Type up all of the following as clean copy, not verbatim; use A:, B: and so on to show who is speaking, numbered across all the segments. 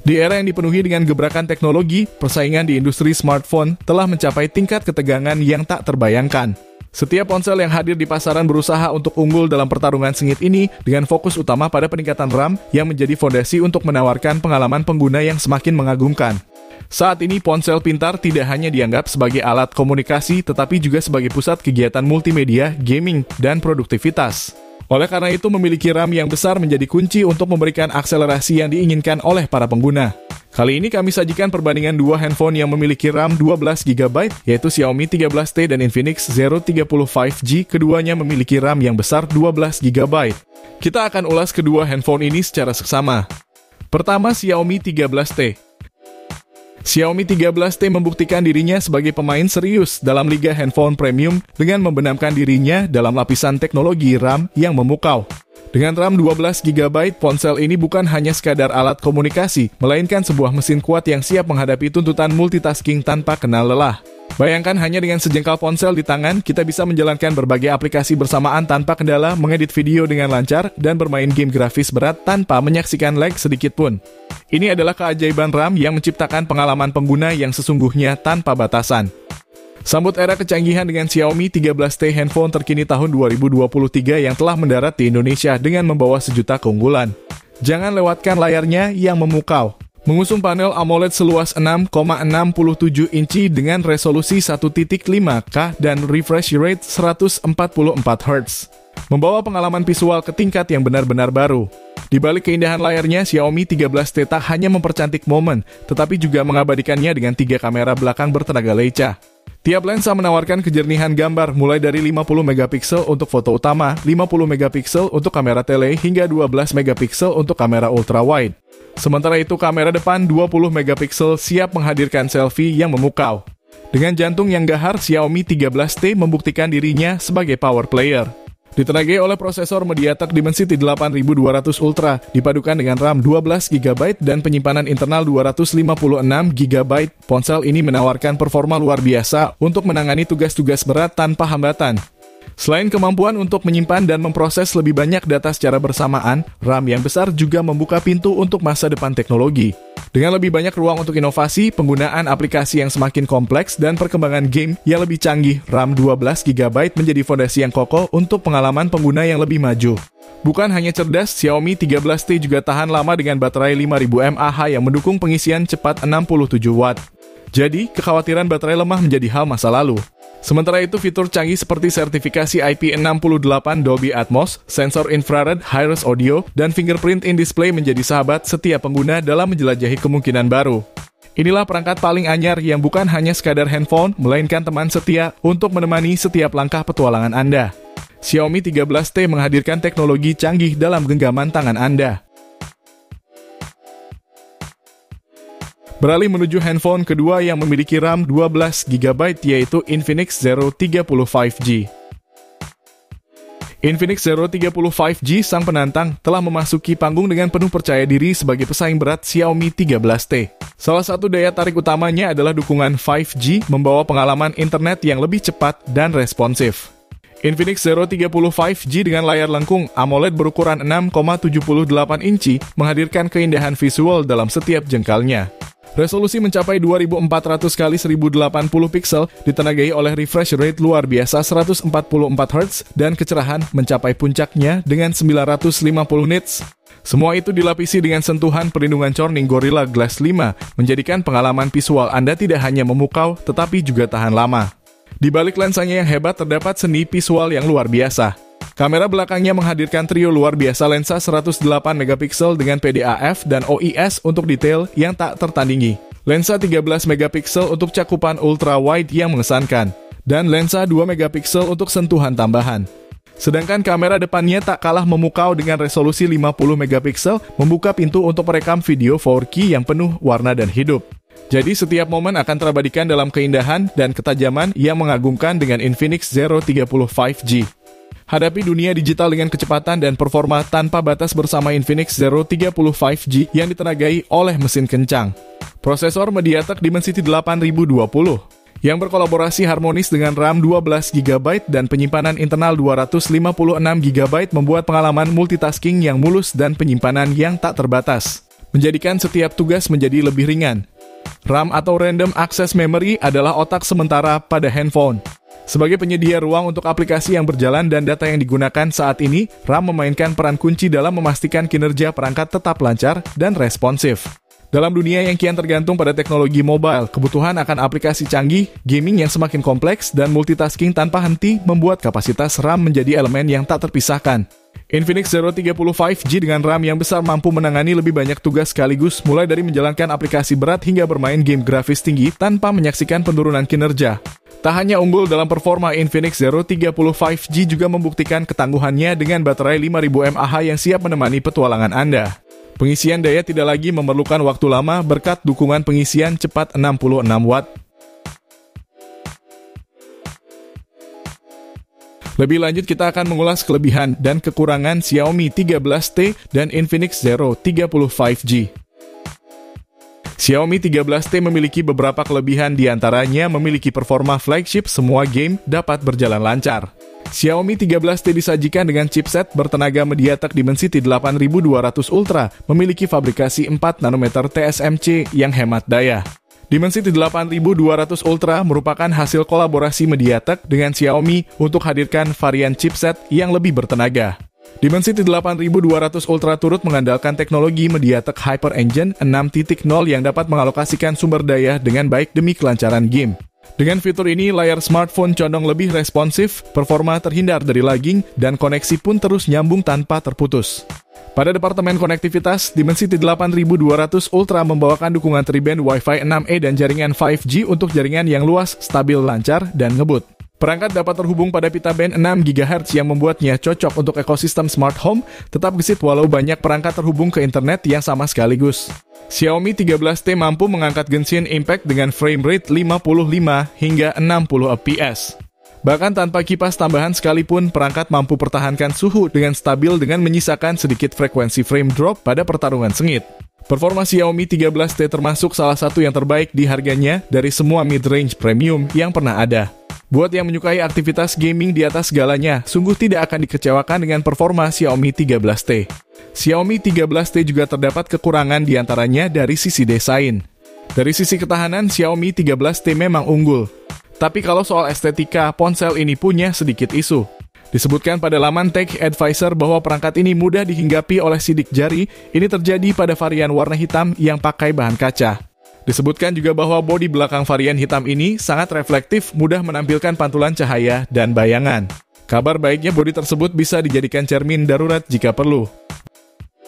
A: Di era yang dipenuhi dengan gebrakan teknologi, persaingan di industri smartphone telah mencapai tingkat ketegangan yang tak terbayangkan. Setiap ponsel yang hadir di pasaran berusaha untuk unggul dalam pertarungan sengit ini dengan fokus utama pada peningkatan RAM yang menjadi fondasi untuk menawarkan pengalaman pengguna yang semakin mengagumkan. Saat ini ponsel pintar tidak hanya dianggap sebagai alat komunikasi tetapi juga sebagai pusat kegiatan multimedia, gaming, dan produktivitas. Oleh karena itu, memiliki RAM yang besar menjadi kunci untuk memberikan akselerasi yang diinginkan oleh para pengguna. Kali ini kami sajikan perbandingan dua handphone yang memiliki RAM 12GB, yaitu Xiaomi 13T dan Infinix Zero 30 5G. Keduanya memiliki RAM yang besar 12GB. Kita akan ulas kedua handphone ini secara seksama. Pertama, Xiaomi 13T. Xiaomi 13T membuktikan dirinya sebagai pemain serius dalam liga handphone premium dengan membenamkan dirinya dalam lapisan teknologi RAM yang memukau. Dengan RAM 12GB, ponsel ini bukan hanya sekadar alat komunikasi, melainkan sebuah mesin kuat yang siap menghadapi tuntutan multitasking tanpa kenal lelah. Bayangkan hanya dengan sejengkal ponsel di tangan, kita bisa menjalankan berbagai aplikasi bersamaan tanpa kendala, mengedit video dengan lancar, dan bermain game grafis berat tanpa menyaksikan lag sedikit pun. Ini adalah keajaiban RAM yang menciptakan pengalaman pengguna yang sesungguhnya tanpa batasan. Sambut era kecanggihan dengan Xiaomi 13T, handphone terkini tahun 2023 yang telah mendarat di Indonesia dengan membawa sejuta keunggulan. Jangan lewatkan layarnya yang memukau. Mengusung panel AMOLED seluas 6,67 inci dengan resolusi 1.5K dan refresh rate 144 Hz. Membawa pengalaman visual ke tingkat yang benar-benar baru. Di balik keindahan layarnya, Xiaomi 13T tak hanya mempercantik momen, tetapi juga mengabadikannya dengan 3 kamera belakang bertenaga Leica. Tiap lensa menawarkan kejernihan gambar mulai dari 50MP untuk foto utama, 50MP untuk kamera tele, hingga 12MP untuk kamera ultrawide. Sementara itu, kamera depan 20MP siap menghadirkan selfie yang memukau. Dengan jantung yang gahar, Xiaomi 13T membuktikan dirinya sebagai power player. Ditenagai oleh prosesor MediaTek Dimensity 8200 Ultra, dipadukan dengan RAM 12GB dan penyimpanan internal 256GB, ponsel ini menawarkan performa luar biasa untuk menangani tugas-tugas berat tanpa hambatan. Selain kemampuan untuk menyimpan dan memproses lebih banyak data secara bersamaan, RAM yang besar juga membuka pintu untuk masa depan teknologi. Dengan lebih banyak ruang untuk inovasi, penggunaan aplikasi yang semakin kompleks, dan perkembangan game yang lebih canggih, RAM 12GB menjadi fondasi yang kokoh untuk pengalaman pengguna yang lebih maju. Bukan hanya cerdas, Xiaomi 13T juga tahan lama dengan baterai 5000 mAh yang mendukung pengisian cepat 67 Watt. Jadi, kekhawatiran baterai lemah menjadi hal masa lalu. Sementara itu, fitur canggih seperti sertifikasi IP68 Dolby Atmos, sensor infrared, high-res audio, dan fingerprint in display menjadi sahabat setiap pengguna dalam menjelajahi kemungkinan baru. Inilah perangkat paling anyar yang bukan hanya sekadar handphone, melainkan teman setia untuk menemani setiap langkah petualangan Anda. Xiaomi 13T menghadirkan teknologi canggih dalam genggaman tangan Anda. Beralih menuju handphone kedua yang memiliki RAM 12GB, yaitu Infinix Zero 30 5G. Infinix Zero 30 5G, sang penantang, telah memasuki panggung dengan penuh percaya diri sebagai pesaing berat Xiaomi 13T. Salah satu daya tarik utamanya adalah dukungan 5G, membawa pengalaman internet yang lebih cepat dan responsif. Infinix Zero 30 5G dengan layar lengkung AMOLED berukuran 6,78 inci menghadirkan keindahan visual dalam setiap jengkalnya. Resolusi mencapai 2400x1080 piksel, ditenagai oleh refresh rate luar biasa 144 Hz, dan kecerahan mencapai puncaknya dengan 950 nits. Semua itu dilapisi dengan sentuhan perlindungan Corning Gorilla Glass 5, menjadikan pengalaman visual Anda tidak hanya memukau, tetapi juga tahan lama. Di balik lensanya yang hebat terdapat seni visual yang luar biasa. Kamera belakangnya menghadirkan trio luar biasa lensa 108MP dengan PDAF dan OIS untuk detail yang tak tertandingi. Lensa 13MP untuk cakupan ultra wide yang mengesankan. Dan lensa 2MP untuk sentuhan tambahan. Sedangkan kamera depannya tak kalah memukau dengan resolusi 50MP, membuka pintu untuk merekam video 4K yang penuh warna dan hidup. Jadi setiap momen akan terabadikan dalam keindahan dan ketajaman yang mengagumkan dengan Infinix Zero 30 5G. Hadapi dunia digital dengan kecepatan dan performa tanpa batas bersama Infinix Zero 30 5G yang ditenagai oleh mesin kencang. Prosesor MediaTek Dimensity 8020 yang berkolaborasi harmonis dengan RAM 12GB dan penyimpanan internal 256GB membuat pengalaman multitasking yang mulus dan penyimpanan yang tak terbatas. menjadikan setiap tugas menjadi lebih ringan. RAM atau Random Access Memory adalah otak sementara pada handphone. Sebagai penyedia ruang untuk aplikasi yang berjalan dan data yang digunakan saat ini, RAM memainkan peran kunci dalam memastikan kinerja perangkat tetap lancar dan responsif. Dalam dunia yang kian tergantung pada teknologi mobile, kebutuhan akan aplikasi canggih, gaming yang semakin kompleks, dan multitasking tanpa henti membuat kapasitas RAM menjadi elemen yang tak terpisahkan. Infinix Zero 30 5G dengan RAM yang besar mampu menangani lebih banyak tugas sekaligus, mulai dari menjalankan aplikasi berat hingga bermain game grafis tinggi tanpa menyaksikan penurunan kinerja. Tak hanya unggul dalam performa, Infinix Zero 30 5G juga membuktikan ketangguhannya dengan baterai 5000 mAh yang siap menemani petualangan Anda. Pengisian daya tidak lagi memerlukan waktu lama berkat dukungan pengisian cepat 66 Watt. Lebih lanjut kita akan mengulas kelebihan dan kekurangan Xiaomi 13T dan Infinix Zero 30 5G. Xiaomi 13T memiliki beberapa kelebihan, diantaranya memiliki performa flagship, semua game dapat berjalan lancar. Xiaomi 13T disajikan dengan chipset bertenaga MediaTek Dimensity 8200 Ultra, memiliki fabrikasi 4 nanometer TSMC yang hemat daya. Dimensity 8200 Ultra merupakan hasil kolaborasi MediaTek dengan Xiaomi untuk hadirkan varian chipset yang lebih bertenaga. Dimensity 8200 Ultra turut mengandalkan teknologi MediaTek Hyper Engine 6.0 yang dapat mengalokasikan sumber daya dengan baik demi kelancaran game. Dengan fitur ini, layar smartphone condong lebih responsif, performa terhindar dari lagging, dan koneksi pun terus nyambung tanpa terputus. Pada departemen konektivitas, Dimensity 8200 Ultra membawakan dukungan tri-band Wi-Fi 6E dan jaringan 5G untuk jaringan yang luas, stabil, lancar, dan ngebut. Perangkat dapat terhubung pada pita band 6 GHz yang membuatnya cocok untuk ekosistem smart home, tetap gesit walau banyak perangkat terhubung ke internet yang sama sekaligus. Xiaomi 13T mampu mengangkat Genshin Impact dengan frame rate 55 hingga 60 fps. Bahkan tanpa kipas tambahan sekalipun, perangkat mampu pertahankan suhu dengan stabil dengan menyisakan sedikit frekuensi frame drop pada pertarungan sengit. Performa Xiaomi 13T termasuk salah satu yang terbaik di harganya dari semua mid-range premium yang pernah ada. Buat yang menyukai aktivitas gaming di atas segalanya, sungguh tidak akan dikecewakan dengan performa Xiaomi 13T. Xiaomi 13T juga terdapat kekurangan diantaranya dari sisi desain. Dari sisi ketahanan, Xiaomi 13T memang unggul. Tapi kalau soal estetika, ponsel ini punya sedikit isu. Disebutkan pada laman Tech Advisor bahwa perangkat ini mudah dihinggapi oleh sidik jari. Ini terjadi pada varian warna hitam yang pakai bahan kaca. Disebutkan juga bahwa bodi belakang varian hitam ini sangat reflektif, mudah menampilkan pantulan cahaya dan bayangan. Kabar baiknya bodi tersebut bisa dijadikan cermin darurat jika perlu.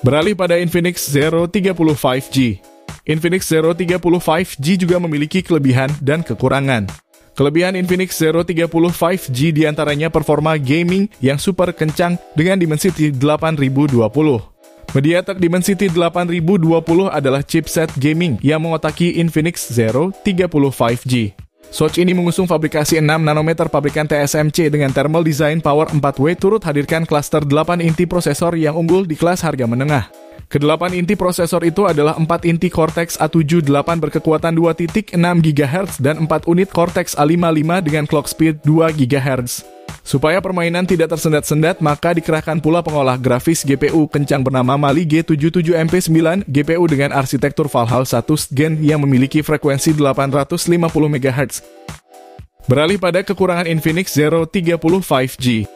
A: Beralih pada Infinix Zero 30 5G. Infinix Zero 30 5G juga memiliki kelebihan dan kekurangan. Kelebihan Infinix Zero 30 5G diantaranya performa gaming yang super kencang dengan Dimensity 8020. MediaTek Dimensity 8020 adalah chipset gaming yang mengotaki Infinix Zero 30 5G. Swatch ini mengusung fabrikasi 6 nanometer pabrikan TSMC dengan thermal design power 4W turut hadirkan klaster 8 inti prosesor yang unggul di kelas harga menengah. Ke-8 inti prosesor itu adalah 4 inti Cortex A78 berkekuatan 2.6 GHz dan 4 unit Cortex A55 dengan clock speed 2 GHz. Supaya permainan tidak tersendat-sendat, maka dikerahkan pula pengolah grafis GPU kencang bernama Mali G77MP9, GPU dengan arsitektur Valhalla 1 Gen yang memiliki frekuensi 850 MHz. Beralih pada kekurangan Infinix Zero 30 5G.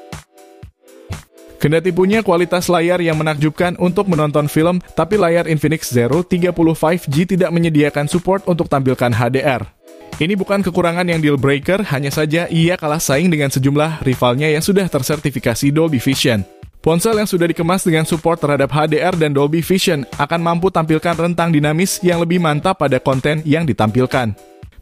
A: Kendati punya kualitas layar yang menakjubkan untuk menonton film, tapi layar Infinix Zero 30 5G tidak menyediakan support untuk tampilkan HDR. Ini bukan kekurangan yang deal breaker, hanya saja ia kalah saing dengan sejumlah rivalnya yang sudah tersertifikasi Dolby Vision. Ponsel yang sudah dikemas dengan support terhadap HDR dan Dolby Vision akan mampu tampilkan rentang dinamis yang lebih mantap pada konten yang ditampilkan.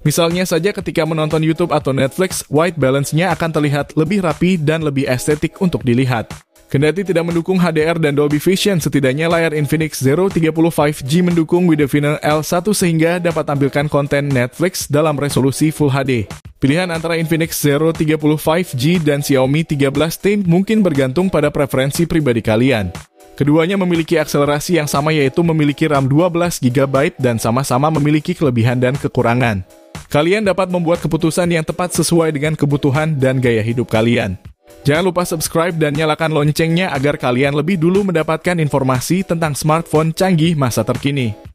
A: Misalnya saja ketika menonton YouTube atau Netflix, white balance-nya akan terlihat lebih rapi dan lebih estetik untuk dilihat. Kendati tidak mendukung HDR dan Dolby Vision, setidaknya layar Infinix Zero 30 5G mendukung Widowfinder L1 sehingga dapat tampilkan konten Netflix dalam resolusi Full HD. Pilihan antara Infinix Zero 30 5G dan Xiaomi 13T mungkin bergantung pada preferensi pribadi kalian. Keduanya memiliki akselerasi yang sama, yaitu memiliki RAM 12 GB dan sama-sama memiliki kelebihan dan kekurangan. Kalian dapat membuat keputusan yang tepat sesuai dengan kebutuhan dan gaya hidup kalian. Jangan lupa subscribe dan nyalakan loncengnya agar kalian lebih dulu mendapatkan informasi tentang smartphone canggih masa terkini.